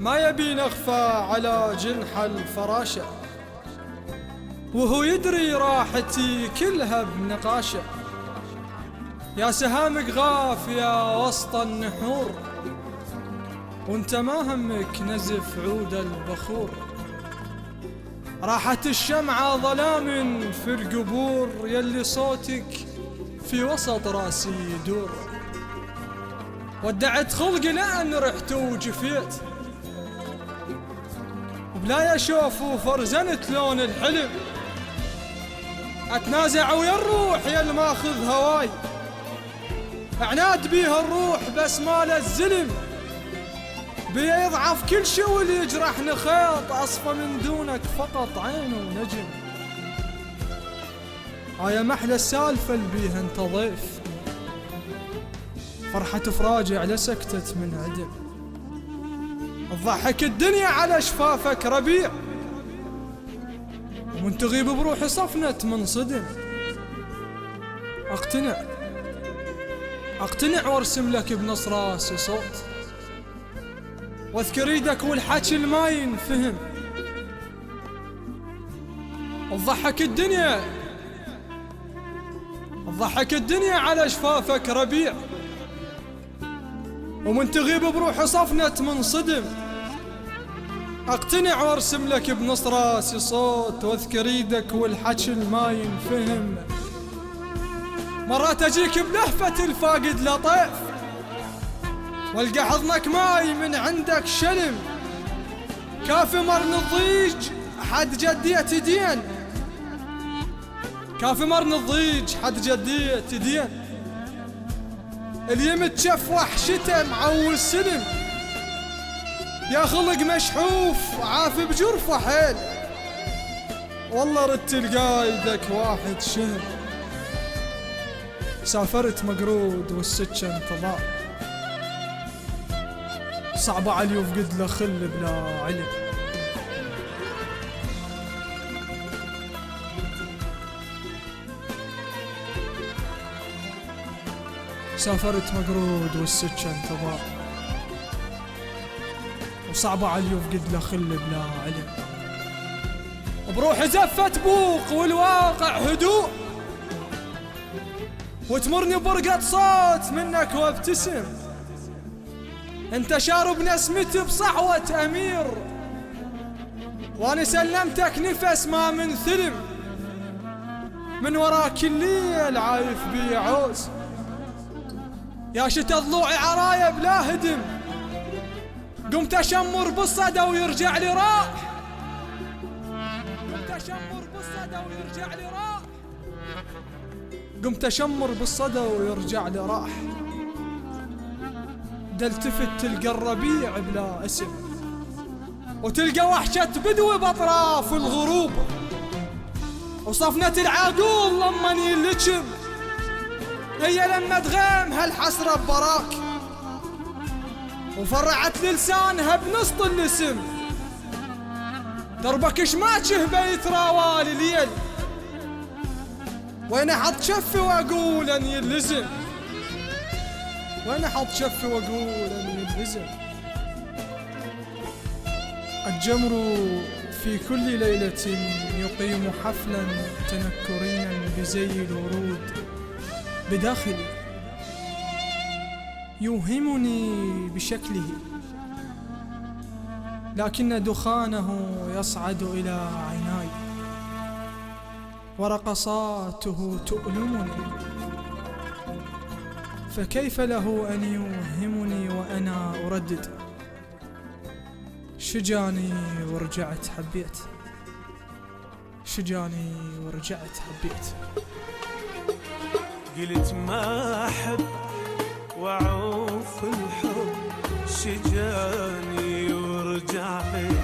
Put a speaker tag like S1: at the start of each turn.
S1: ما يبي نخفى على جنح الفراشة، وهو يدري راحتي كلها بنقاشة. يا سهامك غافية وسط النحور، وانت ما همك نزف عود البخور. راحت الشمعة ظلام في القبور، يلي صوتك في وسط راسي يدور. ودعت خلقي لأن رحت وجفيت، وبلا يشوف وفرزنت لون الحلم. اتنازع ويا الروح يا الماخذ هواي، اعناد بيها الروح بس مال الزلم. بيا يضعف كل شي واللي يجرحني خيط، اصفى من دونك فقط عين ونجم. يا محلى السالفة اللي بيها انت ضيف، فرحة فراجع على سكتت من عدم. تضحك الدنيا على شفافك ربيع، ومن تغيب بروحي صفنت منصدم. اقتنع وارسم لك بنص راسي صوت، واذكر ايدك والحكي الما ينفهم. تضحك الدنيا على شفافك ربيع، ومن تغيب بروحي صفنت منصدم. اقتنع وارسم لك بنص راسي صوت، واذكر ايدك والحكي الما ينفهم. مرات اجيك بلهفة الفاقد لطيف، والقى حضنك ماي من عندك شلم. كافي مرن الضيج حد جديت دين، كافي مرن الضيج حد جديت دين. اليم تشفوح شتا معول سلم، يا خلق مشحوف عافي بجرفه حيل. والله ردت لقايدك واحد شهر، سافرت مقرود والسكن انتظار. صعب علي وفقد له خل بلا علم. سافرت مقرود والسكن انتظار، وصعب علي وفقد له خل بلا علم. بروحي زفت بوق والواقع هدوء، وتمرني برقة صوت منك وابتسم. انت شارب نسمتي بصحوة امير، وانا سلمتك نفس ما من ثلم. من وراك الليل عايف بي عوز، يا شتا ضلوعي عرايا بلا هدم. قمت اشمر بالصدى ويرجع لي راح، قمت اشمر بالصدى ويرجع لي راح. دلتفت تلقى الربيع بلا اسم، وتلقى وحشة بدوي باطراف الغروب. وصفنة العقول لمني اللجم، هي لما تغيم هالحسرة ببراك. وفرعت لسانها بنص اللسم، دربك شماشه بيت راوالي ليل. وين احط شفي واقول اني اللزم، وين احط شفي واقول اني اللزم. الجمر في كل ليلة يقيم حفلا تنكريا بزي الورود بداخلي، يوهمني بشكله، لكن دخانه يصعد إلى عيناي، ورقصاته تؤلمني. فكيف له أن يوهمني وأنا أردد؟ شجاني ورجعت حبيت، شجاني ورجعت حبيت.
S2: قلت ما أحب وأعوف الحب، شجاني ورجعت